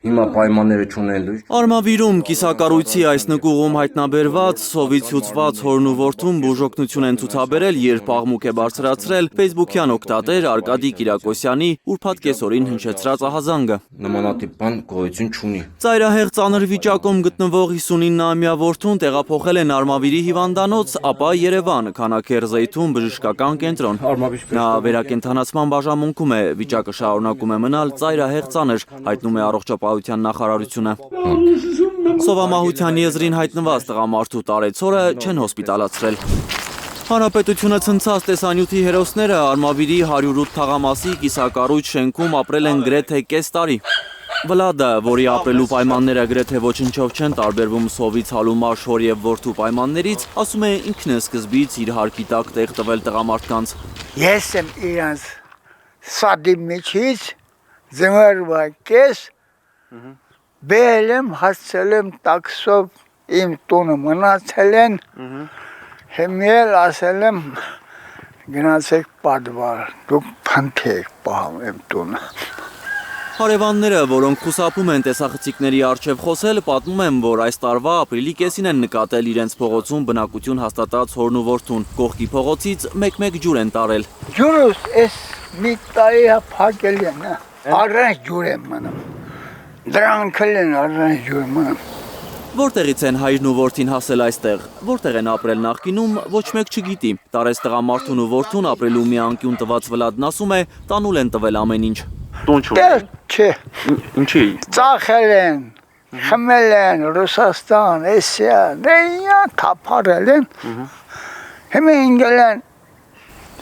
Հիմա պայմանները չունելու։ Արմավիրում կիսակառույցի այս նկուղում հայտնաբերված սովից հյուծված հորն ու որդուն բուժօգնություն են ցուցաբերել, երբ աղմուկ է բարձրացրել Facebook-յան օգտատեր Արկադի Կիրակոսյանի ուրբաթ կեսօրին հնչեցրած ահազանգը։ Նմանատիպ բան գոյություն չունի։ Ծայրահեղ ծանր վիճակում գտնվող 59-ամյա որդուն տեղափոխել են Արմավիրի հիվանդանոց, ապա Երևան, Քանաքեռ Զեյթուն բժշկական կենտրոն։ Նա վերակենդանացման բաժանմունքում է, վիճակը շարունակում է մնալ ծայրահեղ ծանր, հայտնում է առողջապահության նախարարությունը։ Սովամահության եզրին հայտնված տղամարդու տարեցորը չեն հոսպիտալացրել։ Հանրապետությունը ցնցած տեսանյութի հերոսները Արմավիրի 108 թաղամասի կիսակառույց շենքում ապրել են գրեթե կես տարի։ Վլադը, որի ապրելու պայմանները գրեթե ոչնչով չեն տարբերվում սովից հալումար շոր և որդու պայմաններից, ասում է ինքն է սկզբից իր հարկի տակ տեղ տվել տղամարդկանց։ Ես եմ իրանց սադի միջից ձմեռվա կես բերել եմ, հասցել եմ տաքսով իմ տունը մնացել են, հիմել ասել եմ գնացեք պատվար, դուք փնթեք պահում եմ տունը։ Հարևանները, որոնք խուսափում են տեսախցիկների առջև խոսել, պատմում են, որ այս տարվա ապրիլի կեսին են նկատել իրենց փողոցում բնակություն հաստատած հորն ու որդուն։ Կողքի փողոցից մեկ-մեկ ջուր են տարել։ Ջուրս էս մի տարի փակել են, առանց ջուր եմ մնում։ Դրանքել են առանց ջուր մնում։ Որտեղից են հայրն ու որդին հասել այստեղ, որտեղ են ապրել նախկինում, ոչ մեկ չգիտի։ Տարեց տղամարդուն ու որդուն ապրելու մի անկյուն տված Վլադն ասում է, տանուլ են տվել ամեն ինչ։ Տուն Դեռ չէ։ Ինչի։ Ծախել են, խմել են, Ռուսաստան, Էսիա, դեյա թափարել են։ Հիմա ինգել են,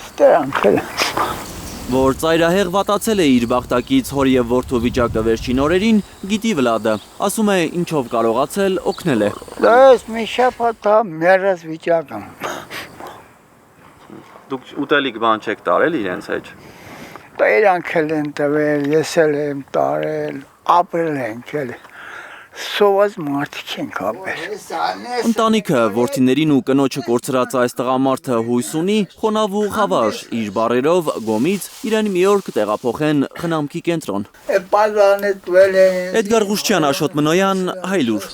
ստերանքել են։ Որ ծայրահեղ վատացել է իր բախտակից հոր և որդու վիճակը վերջին օրերին, գիտի Վլադը, ասում է ինչով կարողացել օգնել է։ Դες մի շաբաթ մեռած վիճակում։ Դուք ուտելիք բան չեք տարել իրենց հետ։ Իրանքել են տվել, ես էլ եմ տարել, ապրել ենք էլ, սոված մարդիկ ենք ապել։ Ընտանիքը, որդիներին ու կնոջը կորցրած այս տղամարդը հույս ունի, խոնավ ու խավար, իր բառերով Գոմից իրեն մի օր կտեղափոխեն խնամքի կենտրոն։ Էդգար Ղուշչյան, Աշոտ Մնոյան, Հայլուր։